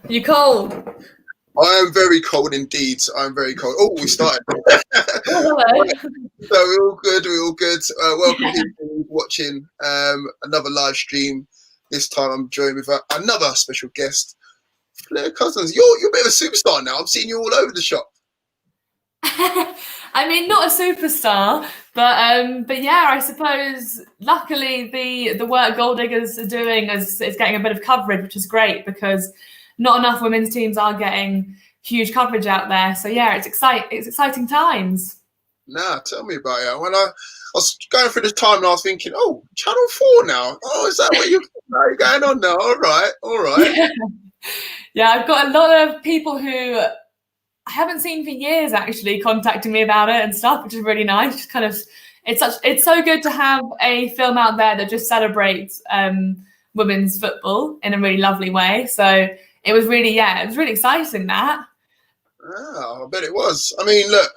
You cold? I am very cold indeed. I'm very cold. Oh, we started. Hello. Right. So we're all good. We're all good. Welcome people watching another live stream. This time I'm joined with another special guest, Fleur Cousens. You're a bit of a superstar now. I'm seeing you all over the shop. I mean, not a superstar, but yeah, I suppose luckily the work Gold Diggers are doing is getting a bit of coverage, which is great because not enough women's teams are getting huge coverage out there. So yeah, it's exciting times. Nah, tell me about it. When I was going through the time and I was thinking, oh, Channel 4 now. Oh, is that what you're going on now? All right. Yeah, I've got a lot of people who I haven't seen for years actually contacting me about it and stuff, which is really nice. Just kind of, it's so good to have a film out there that just celebrates women's football in a really lovely way. So it was really exciting that. Ah, I bet it was. I mean, look,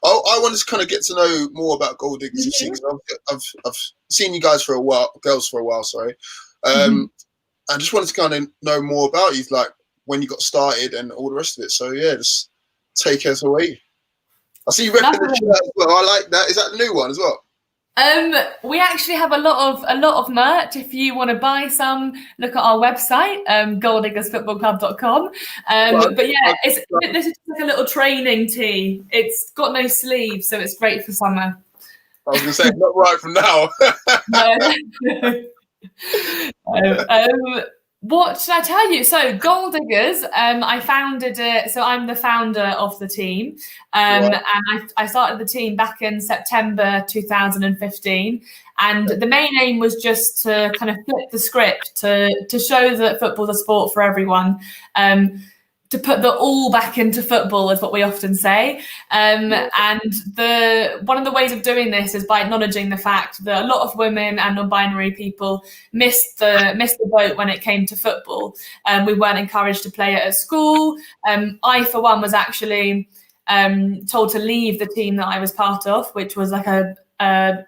I wanted to kind of get to know more about Gold Diggers FC because I've seen you guys for a while, girls for a while, sorry. I just wanted to kind of know more about you, like when you got started and all the rest of it. So yeah, just take us away. I see you repping the shirt as well. I like that. Is that the new one as well? We actually have a lot of merch. If you want to buy some, look at our website, golddiggersfootballclub.com. But yeah, this is like a little training tee. It's got no sleeves, so it's great for summer. I was going to say, not right from now. What should I tell you? So Gold Diggers, I founded it. So I'm the founder of the team. And I started the team back in September 2015. And the main aim was just to kind of flip the script to show that football's a sport for everyone. To put the all back into football is what we often say. And one of the ways of doing this is by acknowledging the fact that a lot of women and non-binary people missed the boat when it came to football. We weren't encouraged to play it at school. I, for one, was actually told to leave the team that I was part of, which was like a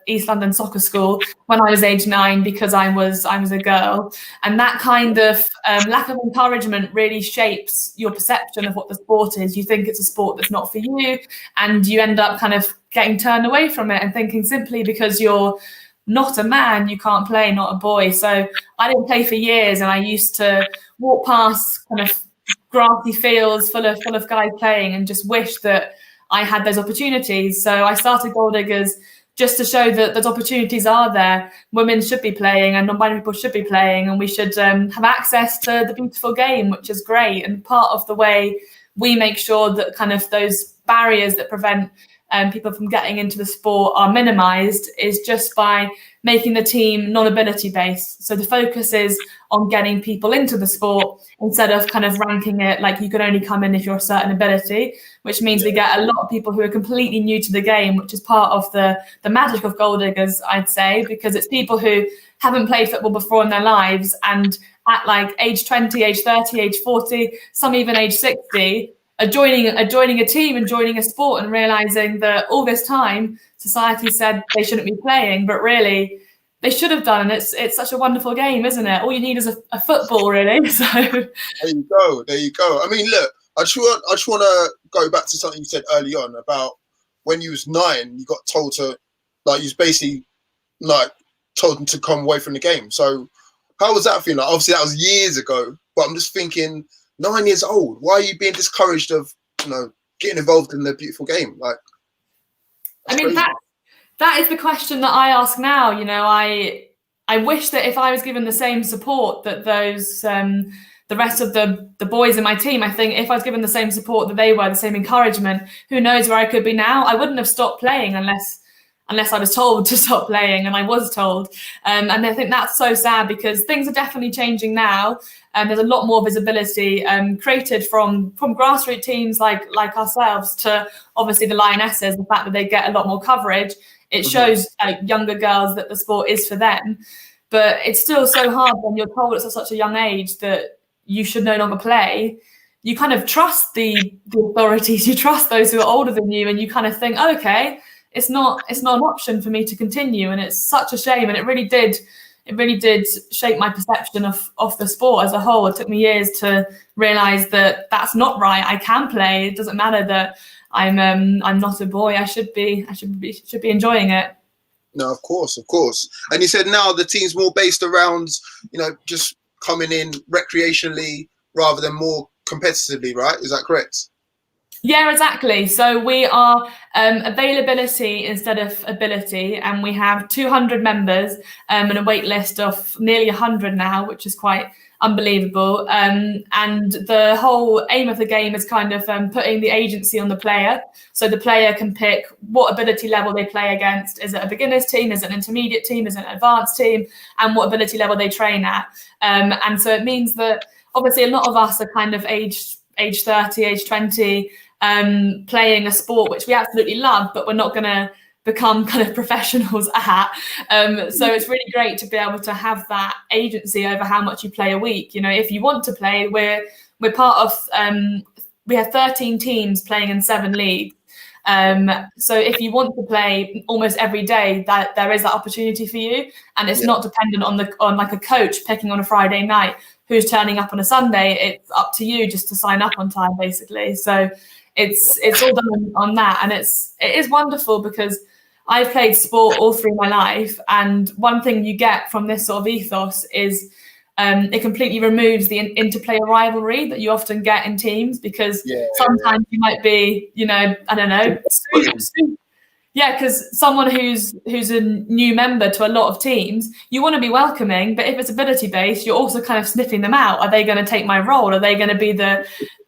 East London soccer school when I was age 9 because I was a girl, and that kind of lack of encouragement really shapes your perception of what the sport is. You think it's a sport that's not for you, and you end up kind of getting turned away from it and thinking simply because you're not a man you can't play, not a boy. So I didn't play for years, and I used to walk past kind of grassy fields full of guys playing and just wish that I had those opportunities. So I started Gold Diggers just to show that those opportunities are there. Women should be playing and non-binary people should be playing, and we should have access to the beautiful game, which is great. And part of the way we make sure that kind of those barriers that prevent people from getting into the sport are minimised is just by making the team non-ability based. So the focus is on getting people into the sport instead of kind of ranking it like you can only come in if you're a certain ability, which means we get a lot of people who are completely new to the game, which is part of the magic of Gold Diggers, I'd say, because it's people who haven't played football before in their lives, and at like age 20, age 30, age 40, some even age 60, are joining a team and joining a sport and realizing that all this time society said they shouldn't be playing, but really they should have done. And it's such a wonderful game, isn't it? All you need is a football, really. So there you go. I mean, look, I just want to go back to something you said early on about when you was 9, you got told to, like, you was basically like told them to come away from the game. So how was that feeling? Like, obviously that was years ago, but I'm just thinking, 9 years old, why are you being discouraged of, getting involved in the beautiful game? Like, I mean, that is the question that I ask now. I wish that if I was given the same support that those the rest of the boys in my team, I think if I was given the same support that they were, the same encouragement, who knows where I could be now. I wouldn't have stopped playing unless I was told to stop playing, and I was told. And I think that's so sad because things are definitely changing now. And there's a lot more visibility created from grassroots teams like ourselves to obviously the Lionesses. The fact that they get a lot more coverage, it shows younger girls that the sport is for them. But it's still so hard when you're told at such a young age that you should no longer play. You kind of trust the authorities, you trust those who are older than you, and you kind of think, oh, okay, it's not an option for me to continue. And it's such a shame. And it it really did shape my perception of the sport as a whole. It took me years to realise that that's not right. I can play. It doesn't matter that I'm not a boy. I should be enjoying it. No, of course. And you said now the team's more based around, just coming in recreationally rather than more competitively, right? Is that correct? Yeah, exactly. So we are availability instead of ability, and we have 200 members and a wait list of nearly 100 now, which is quite unbelievable. And the whole aim of the game is kind of putting the agency on the player. So the player can pick what ability level they play against. Is it a beginners team? Is it an intermediate team? Is it an advanced team? And what ability level they train at. And so it means that obviously a lot of us are kind of age 30, age 20, playing a sport which we absolutely love, but we're not going to become kind of professionals at. So it's really great to be able to have that agency over how much you play a week. If you want to play, we're part of, we have 13 teams playing in 7 leagues. So if you want to play almost every day, that there is that opportunity for you, and it's not dependent on like a coach picking on a Friday night who's turning up on a Sunday. It's up to you just to sign up on time, basically. So it's all done on that, and it is wonderful because I've played sport all through my life, and one thing you get from this sort of ethos is it completely removes the interplayer rivalry that you often get in teams, because sometimes you might be, I don't know, because someone who's a new member to a lot of teams, you want to be welcoming, but if it's ability based, you're also kind of sniffing them out. Are they going to take my role? Are they going to be the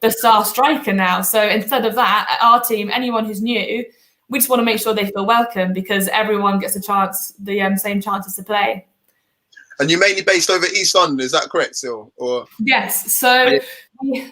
star striker now? So instead of that, at our team, anyone who's new, we just want to make sure they feel welcome, because everyone gets a chance, the same chances to play. And you're mainly based over East London, is that correct, Sil? Or yes, so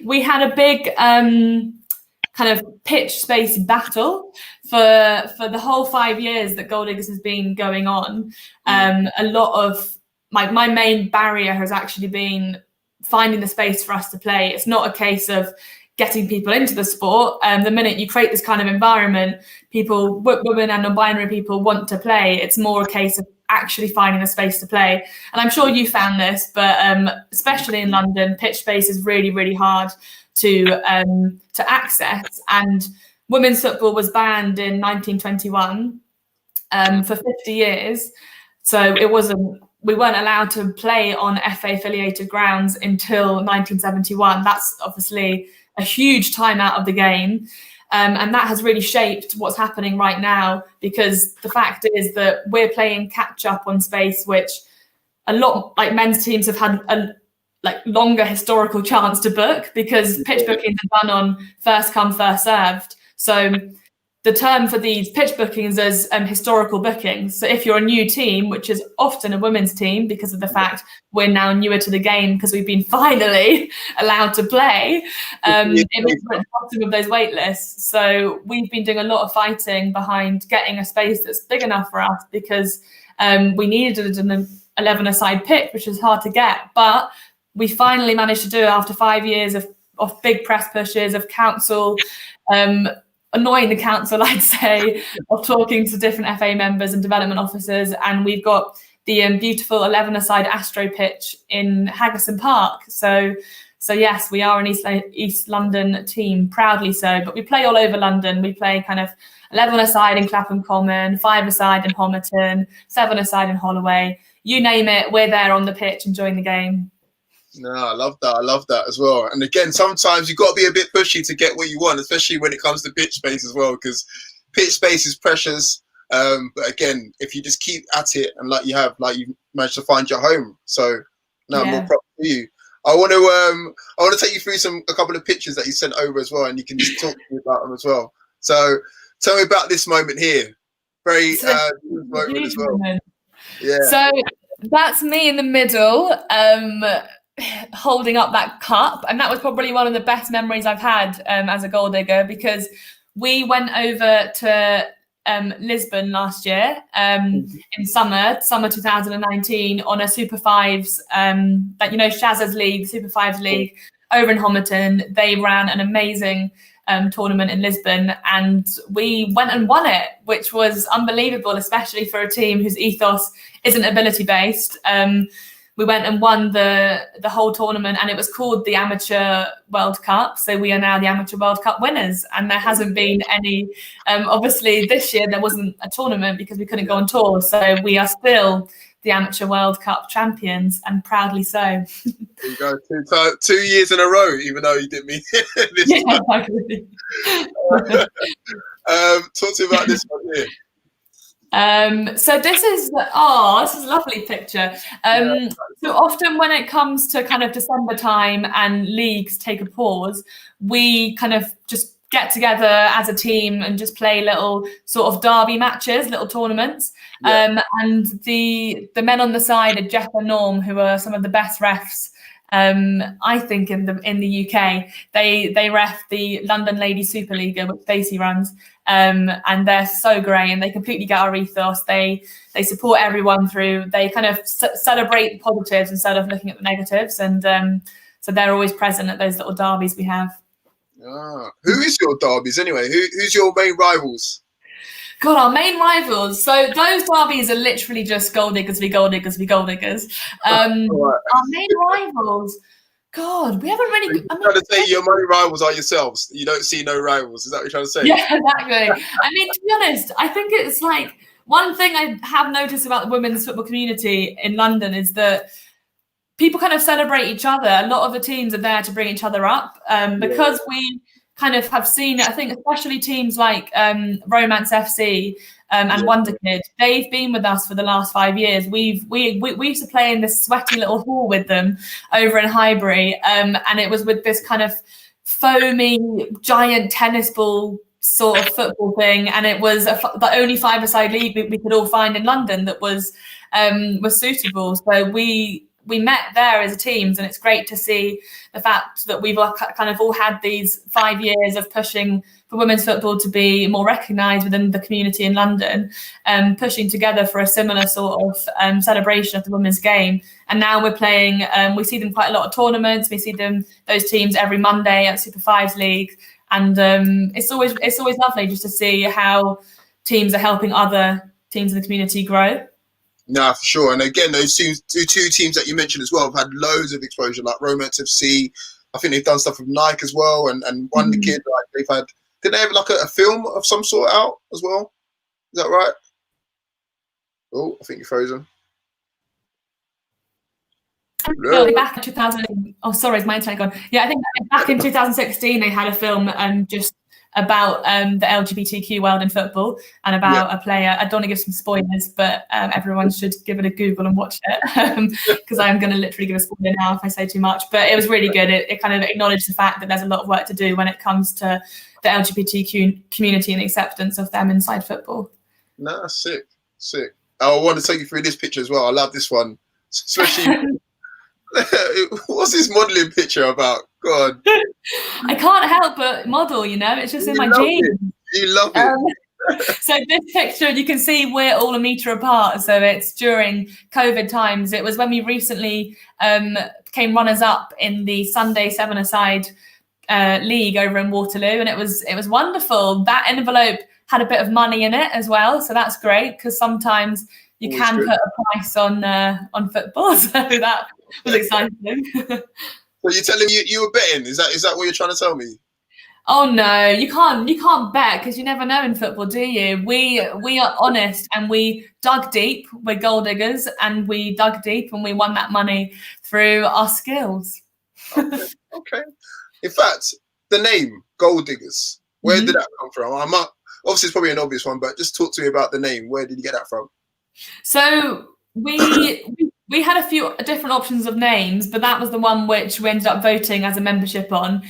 we had a big kind of pitch space battle for the whole 5 years that Gold Diggers has been going on. A lot of my main barrier has actually been finding the space for us to play. It's not a case of getting people into the sport. The minute you create this kind of environment, people, women and non-binary people, want to play. It's more a case of actually finding a space to play. And I'm sure you found this, but especially in London, pitch space is really, really hard to access. And women's football was banned in 1921 for 50 years. So we weren't allowed to play on FA affiliated grounds until 1971. That's obviously a huge time out of the game. And that has really shaped what's happening right now, because the fact is that we're playing catch up on space, which a lot like men's teams have had a longer historical chance to book, because pitch bookings are done on first come, first served. So the term for these pitch bookings is historical bookings. So if you're a new team, which is often a women's team because of the fact we're now newer to the game because we've been finally allowed to play, it means we're at the bottom of those wait lists. So we've been doing a lot of fighting behind getting a space that's big enough for us, because we needed an 11-a-side pitch, which is hard to get. But we finally managed to do it after 5 years of big press pushes, of council, annoying the council, I'd say, of talking to different FA members and development officers. And we've got the beautiful 11-a-side Astro pitch in Haggerson Park. So yes, we are an East London team, proudly so. But we play all over London. We play kind of 11-a-side in Clapham Common, 5-a-side in Homerton, 7-a-side in Holloway. You name it, we're there on the pitch enjoying the game. No, I love that as well. And again, sometimes you've got to be a bit pushy to get what you want, especially when it comes to pitch space as well, because pitch space is precious. But again, if you just keep at it and you managed to find your home. So more proud of you. I want to take you through a couple of pictures that you sent over as well, and you can just talk to me about them as well. So tell me about this moment here. Very moment as well. Yeah. So that's me in the middle, holding up that cup, and that was probably one of the best memories I've had as a goal digger, because we went over to Lisbon last year in summer 2019 on a Super Fives, Shazza's league, Super Fives league over in Homerton. They ran an amazing tournament in Lisbon, and we went and won it, which was unbelievable, especially for a team whose ethos isn't ability based. We went and won the whole tournament, and it was called the Amateur World Cup. So we are now the Amateur World Cup winners, and there hasn't been any. Obviously, this year there wasn't a tournament because we couldn't go on tour. So we are still the Amateur World Cup champions, and proudly so. There you go, 2 years in a row, even though you didn't mean this Yeah, time. exactly. Talk to me about this one here. So this is a lovely picture. So often when it comes to kind of December time and leagues take a pause, we kind of just get together as a team and just play little sort of derby matches, little tournaments. And the men on the side are Jeff and Norm, who are some of the best refs, I think, in the UK. They ref the London Ladies Superliga, which Stacey runs, and they're so great, and they completely get our ethos. They support everyone through. They kind of celebrate the positives instead of looking at the negatives, and so they're always present at those little derbies we have. Who is your derbies anyway? Who's your main rivals? God, our main rivals. So those derbies are literally just goal diggers v goal diggers v goal diggers. Our main rivals. God, we haven't really. You're trying to say your main rivals are yourselves. You don't see no rivals. Is that what you're trying to say? Yeah, exactly. I mean, to be honest, I think it's like one thing I have noticed about the women's football community in London is that people kind of celebrate each other. A lot of the teams are there to bring each other up, because we kind of have seen, I think, especially teams like Romance FC and Wonder Kid. They've been with us for the last 5 years. We used to play in this sweaty little hall with them over in Highbury, and it was with this kind of foamy giant tennis ball sort of football thing, and it was the only five-a-side league we could all find in London that was suitable. So we met there as a teams, and it's great to see the fact that we've kind of all had these 5 years of pushing for women's football to be more recognised within the community in London, pushing together for a similar sort of celebration of the women's game. And now we're playing, we see them quite a lot of tournaments. We see those teams every Monday at Super Fives League. And it's always lovely just to see how teams are helping other teams in the community grow. No, for sure. And again, those two teams that you mentioned as well have had loads of exposure, like Romance FC. I think they've done stuff with Nike as well, and Wonder Kid. Like they've had, did they have like a film of some sort out as well? Is that right? Oh, I think you're frozen. Back in 2000. Oh, sorry, is my internet gone? Yeah, I think back in 2016 they had a film just about the LGBTQ world in football, and about a player. I don't want to give some spoilers, but everyone should give it a Google and watch it, because I'm going to literally give a spoiler now if I say too much. But it was really good. It kind of acknowledged the fact that there's a lot of work to do when it comes to the LGBTQ community and the acceptance of them inside football. Nah, sick. I want to take you through this picture as well. I love this one, especially. What's this modelling picture about? God, I can't help but model. It's just in my genes. You love it. So this picture, you can see we're all a metre apart. So it's during COVID times. It was when we recently became runners-up in the Sunday seven-a-side league over in Waterloo, and it was wonderful. That envelope had a bit of money in it as well, so that's great, because sometimes you can put a price on football. So that was exciting. So you're telling me you were betting? Is that what you're trying to tell me? Oh no, you can't bet, because you never know in football, do you? We are honest, and we dug deep. We're goal diggers, and we dug deep, and we won that money through our skills. Okay. In fact, the name Gold Diggers, where did that come from? Obviously, it's probably an obvious one, but just talk to me about the name. Where did you get that from? So we had a few different options of names, but that was the one which we ended up voting as a membership on,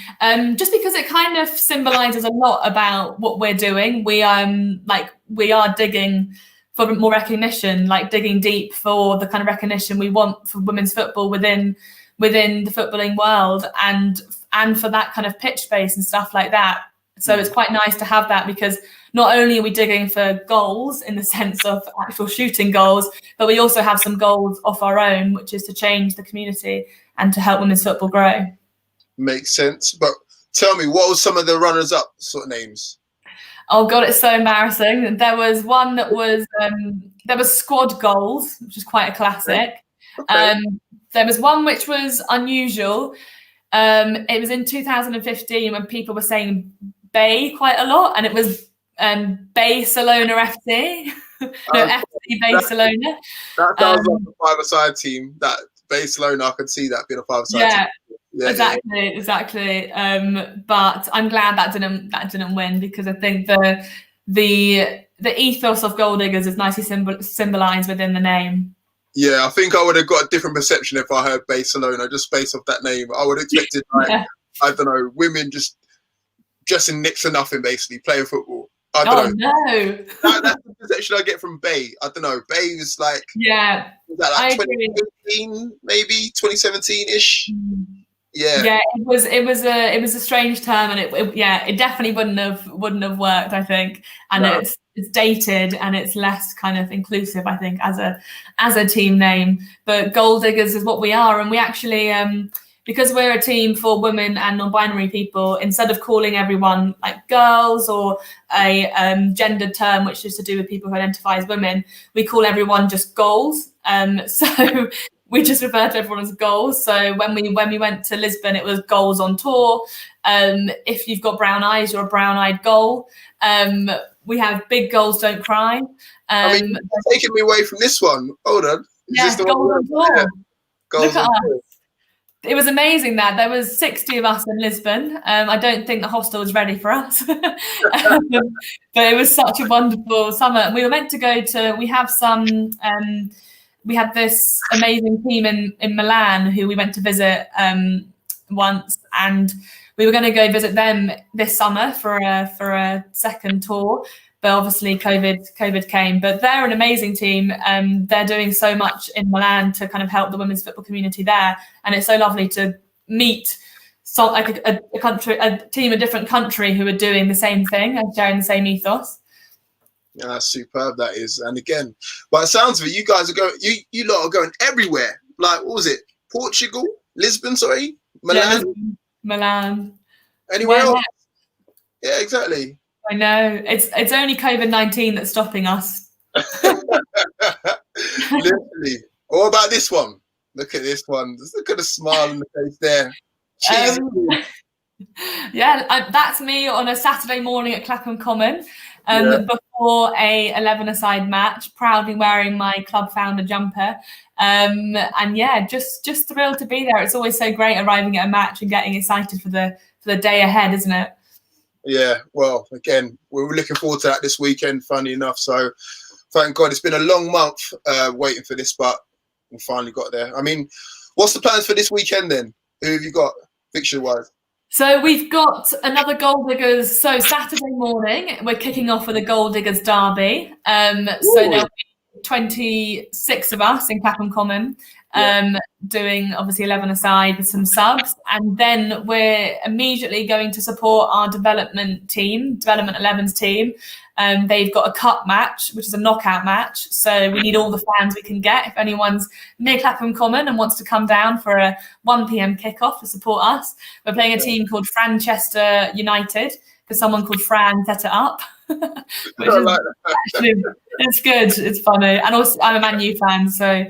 just because it kind of symbolises a lot about what we're doing. We are digging for more recognition, like digging deep for the kind of recognition we want for women's football within the footballing world, and for that kind of pitch space and stuff like that. So it's quite nice to have that, because not only are we digging for goals in the sense of actual shooting goals, but we also have some goals of our own, which is to change the community and to help women's football grow. Makes sense. But Tell me, what was some of the runners-up sort of names? Oh God, it's so embarrassing. There was one that was there was squad goals, which is quite a classic. Okay. There was one which was unusual. It was in 2015 when people were saying Bay quite a lot, and it was Barcelona FC. No, FC Barcelona. That sounds like a five-a-side team. That Barcelona, I could see that being a five-a-side team. Yeah, exactly. But I'm glad that didn't win, because I think the ethos of Gold Diggers is nicely symbolised within the name. Yeah, I think I would have got a different perception if I heard Barcelona, just based off that name. I would have expected, I don't know, women just dressing next to nothing, basically, playing football. I don't know. No. That's the perception I get from Bay. I don't know. Bay was like, yeah, was that like 2015, maybe 2017-ish? Yeah, it was a strange term, and it definitely wouldn't have worked, I think. And it's dated, and it's less kind of inclusive, I think, as a team name. But Gold Diggers is what we are, and we actually because we're a team for women and non-binary people, instead of calling everyone like girls or a gendered term which is to do with people who identify as women, we call everyone just goals. So we just refer to everyone as goals. So when we went to Lisbon, it was goals on tour. If you've got brown eyes, you're a brown-eyed goal. We have big goals don't cry. I mean, you're taking me away from this one. Hold on. Yeah, goals on tour. Goals on tour. It was amazing that there was 60 of us in Lisbon. I don't think the hostel was ready for us, but it was such a wonderful summer. And we were meant to go to. We had this amazing team in Milan who we went to visit once, and we were going to go visit them this summer for a second tour. But obviously COVID came. But they're an amazing team. They're doing so much in Milan to kind of help the women's football community there, and it's so lovely to meet a team, a different country who are doing the same thing and sharing the same ethos. Yeah, that's superb, that is. And again, by the sounds of it, you guys are going. You lot are going everywhere. Like, what was it? Portugal, Lisbon, sorry, Milan, Milan. Anywhere else? Yeah, exactly. I know. It's only COVID-19 that's stopping us. Literally. What about this one? Look at this one. Just look at the smile on the face there. That's me on a Saturday morning at Clapham Common. Before a 11-a-side match, proudly wearing my club founder jumper, and just thrilled to be there. It's always so great arriving at a match and getting excited for the day ahead, isn't it? Yeah, well, again, we were looking forward to that this weekend, funny enough. So, thank God, it's been a long month waiting for this, but we finally got there. I mean, what's the plans for this weekend then? Who have you got, fixture-wise? So we've got another Gold Diggers. So Saturday morning, we're kicking off with a Gold Diggers derby. So there'll be 26 of us in Clapham Common, doing obviously 11-a-side with some subs. And then we're immediately going to support our development 11s team. They've got a cup match, which is a knockout match. So we need all the fans we can get. If anyone's near Clapham Common and wants to come down for a 1 p.m. kickoff to support us, we're playing a team called Franchester United, because someone called Fran set it up. It's good. It's funny. And also, I'm a Man U fan, so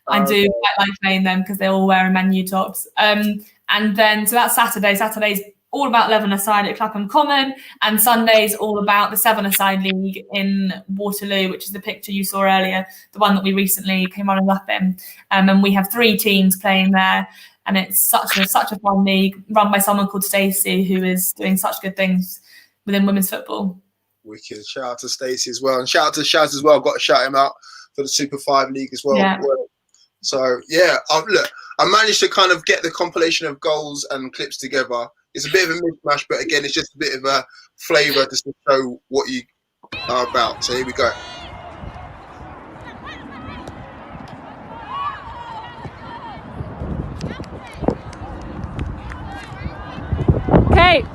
I do quite like playing them because they all wear Man U tops. And then, so that's Saturday. Saturday's all about 11-a-side at Clapham Common, and Sunday's all about the 7-a-side league in Waterloo, which is the picture you saw earlier, the one that we recently came on and up in. And we have 3 teams playing there, and it's such a fun league run by someone called Stacey, who is doing such good things within women's football. Wicked. Shout out to Stacey as well, and shout out to Shaz as well. Got to shout him out for the Super 5 League as well. Yeah. So yeah, look, I managed to kind of get the compilation of goals and clips together. It's a bit of a mishmash, but again, it's just a bit of a flavour just to show what you are about. So here we go. Okay.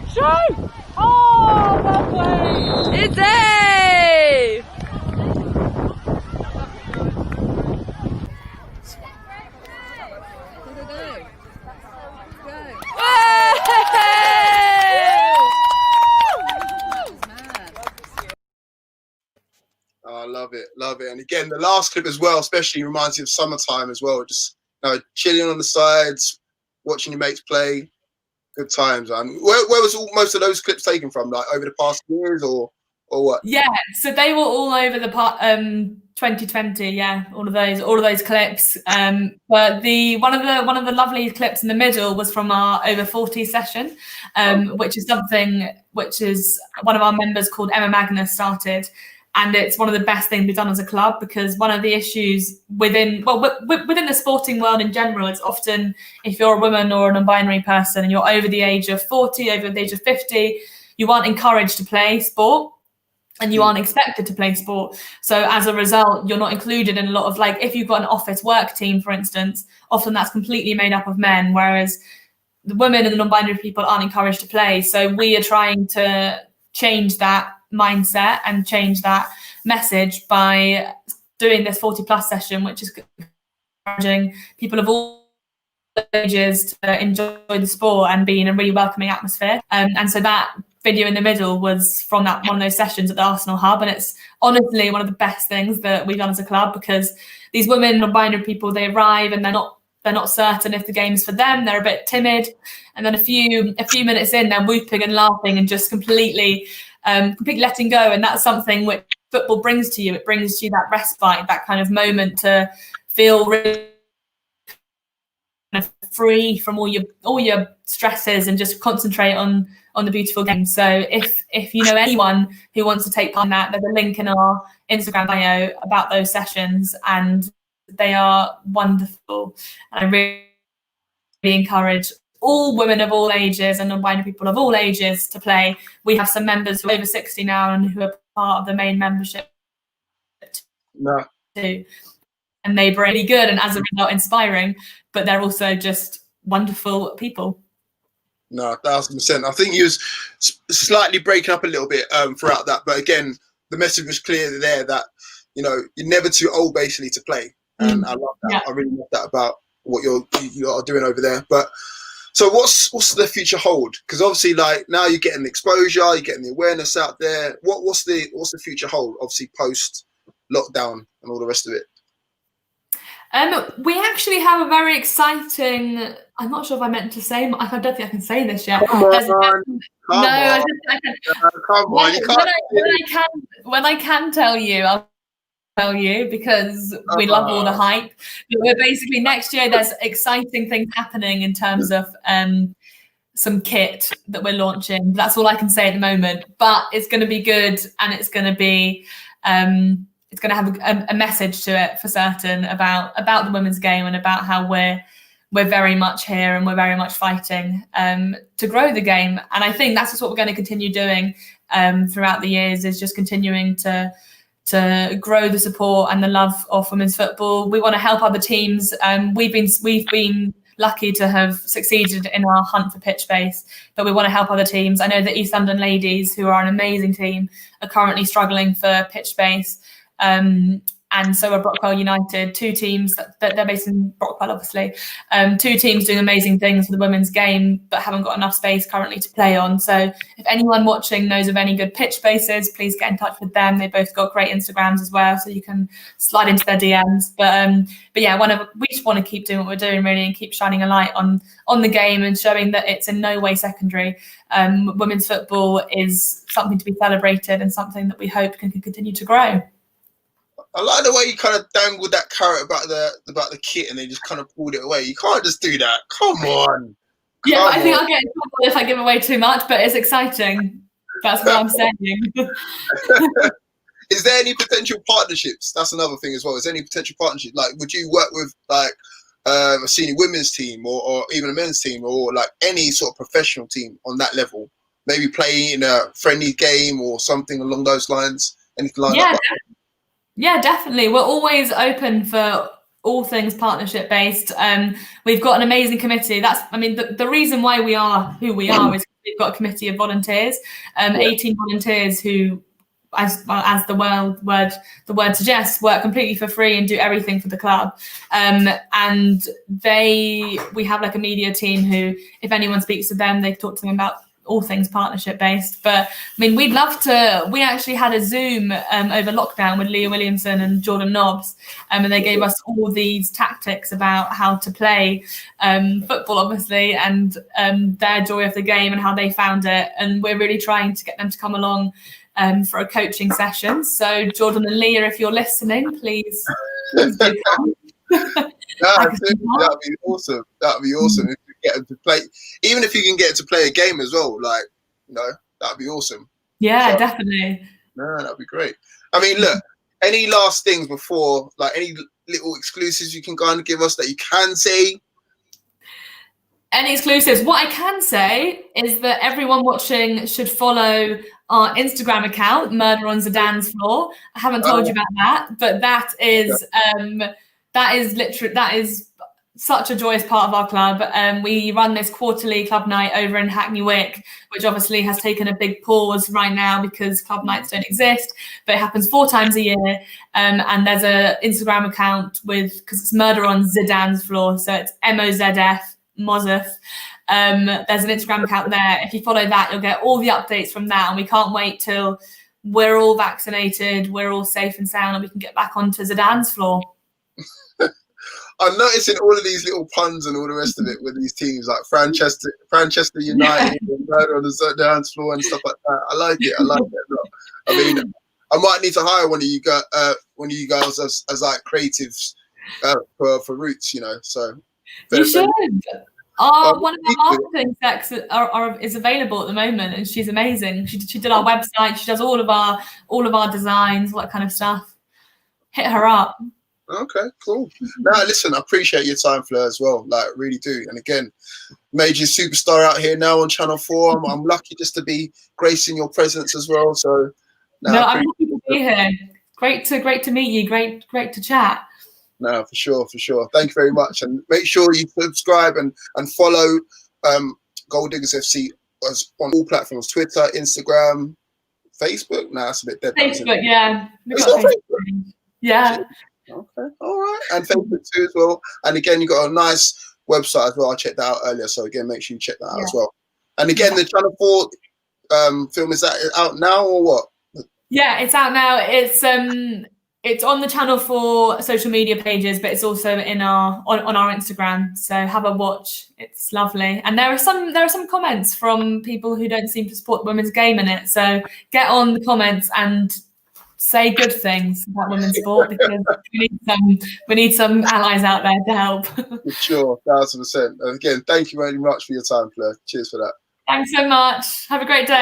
Shoot! Oh, well played! It's a! love it, love it. And again, the last clip as well, especially reminds you of summertime as well. Just chilling on the sides, watching your mates play. Good times, man. Where was most of those clips taken from? Like over the past years, or what? Yeah, so they were all over the 2020. Yeah, all of those clips. But one of the lovely clips in the middle was from our over 40 session, which is one of our members called Emma Magnus started. And it's one of the best things we've done as a club, because one of the issues within the sporting world in general, it's often, if you're a woman or a non-binary person and you're over the age of 40, over the age of 50, you aren't encouraged to play sport and you aren't expected to play sport. So as a result, you're not included in a lot of, like, if you've got an office work team, for instance, often that's completely made up of men, whereas the women and the non-binary people aren't encouraged to play. So we are trying to change that mindset and change that message by doing this 40 plus session, which is encouraging people of all ages to enjoy the sport and be in a really welcoming atmosphere. And so that video in the middle was from one of those sessions at the Arsenal Hub, and it's honestly one of the best things that we've done as a club, because these women, non-binary people, they arrive and they're not certain if the game's for them. They're a bit timid, and then a few minutes in, they're whooping and laughing and just completely letting go. And that's something which football brings to you. It brings you that respite, that kind of moment to feel really kind of free from all your stresses and just concentrate on the beautiful game. So if you know anyone who wants to take part in that, there's a link in our Instagram bio about those sessions, and they are wonderful. And I really encourage all women of all ages and non-binary people of all ages to play. We have some members who are over 60 now and who are part of the main membership too. And they're really good and as a result inspiring, but they're also just wonderful people. No, 1,000%. I think he was slightly breaking up a little bit throughout that, but again, the message was clear there that, you know, you're never too old basically to play, and I love that. Yeah. I really love that about what you are doing over there. But so what's the future hold? Because obviously, like, now you're getting the exposure, you're getting the awareness out there. What's the future hold? Obviously, post lockdown and all the rest of it. We actually have a very exciting. I'm not sure if I meant to say. I don't think I can say this yet. Come on. When I can tell you, I'll tell you, because we love all the hype. But we're basically next year. There's exciting things happening in terms of some kit that we're launching. That's all I can say at the moment. But it's going to be good, and it's going to be. It's going to have a message to it for certain about the women's game and about how we're very much here and we're very much fighting to grow the game. And I think that's just what we're going to continue doing throughout the years, is just continuing to grow the support and the love of women's football. We want to help other teams. We've been lucky to have succeeded in our hunt for pitch base, but we want to help other teams. I know that East London Ladies, who are an amazing team, are currently struggling for pitch base. And so are Brockwell United, two teams that they're based in Brockwell, obviously. Two teams doing amazing things for the women's game, but haven't got enough space currently to play on. So if anyone watching knows of any good pitch bases, please get in touch with them. They both got great Instagrams as well, so you can slide into their DMs. But yeah, we just want to keep doing what we're doing, really, and keep shining a light on the game and showing that it's in no way secondary. Women's football is something to be celebrated and something that we hope can continue to grow. I like the way you kind of dangled that carrot about the kit and they just kind of pulled it away. You can't just do that. Come on. I think I'll get in trouble if I give away too much, but it's exciting. That's what I'm saying. Is there any potential partnerships? That's another thing as well. Is there any potential partnership? Like, would you work with like a senior women's team or even a men's team or like any sort of professional team on that level? Maybe playing in a friendly game or something along those lines? Anything like that? Yeah, definitely. We're always open for all things partnership based. We've got an amazing committee. The reason why we are who we are is we've got a committee of volunteers, 18 volunteers who, as the word suggests, work completely for free and do everything for the club. And we have like a media team who, if anyone speaks to them, they talk to them about all things partnership based. But I mean, we'd love to. We actually had a Zoom over lockdown with Leah Williamson and Jordan Nobbs, and they gave us all these tactics about how to play football, obviously, and their joy of the game and how they found it. And we're really trying to get them to come along for a coaching session. So Jordan and Leah, if you're listening, please do come. That'd be awesome. That'd be awesome if you get them to play. Even if you can get to play a game as well, like, you know, that'd be awesome. Yeah, definitely. No, that'd be great. I mean, look, any last things before, like any little exclusives you can kind of give us that you can say? Any exclusives? What I can say is that everyone watching should follow our Instagram account, Murder on Zidane's Floor. I haven't told you about that, but that is such a joyous part of our club. We run this quarterly club night over in Hackney Wick, which obviously has taken a big pause right now because club nights don't exist, but it happens 4 times a year. And there's an Instagram account because it's Murder on Zidane's Floor, so it's MOZF. Mozef. There's an Instagram account there. If you follow that, you'll get all the updates from that. And we can't wait till we're all vaccinated, we're all safe and sound, and we can get back onto Zidane's floor. I'm noticing all of these little puns and all the rest of it with these teams like Manchester United and Murder on the Zidane's Floor and stuff like that. I like it. I mean, I might need to hire one of you guys as like creatives for Roots, you know. So. You should. One of our marketing specs is available at the moment, and she's amazing. She did our website. She does all of our designs, all that kind of stuff. Hit her up. Okay, cool. Now, listen, I appreciate your time, Fleur, as well. Like, really do. And again, major superstar out here now on Channel 4. I'm lucky just to be gracing your presence as well. So, I'm happy to be here. Great to meet you. Great to chat. No, for sure. Thank you very much. And make sure you subscribe and follow Gold Diggers FC on all platforms, Twitter, Instagram, Facebook. No, that's a bit dead. Facebook, yeah. Facebook. Yeah. Okay, all right. And Facebook too as well. And again, you got a nice website as well. I checked that out earlier. So again, make sure you check that out as well. And again, the Channel 4 film, is that out now or what? Yeah, it's out now. It's on the Channel 4 social media pages, but it's also on our Instagram. So have a watch. It's lovely. And there are some comments from people who don't seem to support the women's game in it. So get on the comments and say good things about women's sport, because we need some allies out there to help. For sure, 1,000%. And again, thank you very much for your time, Fleur. Cheers for that. Thanks so much. Have a great day.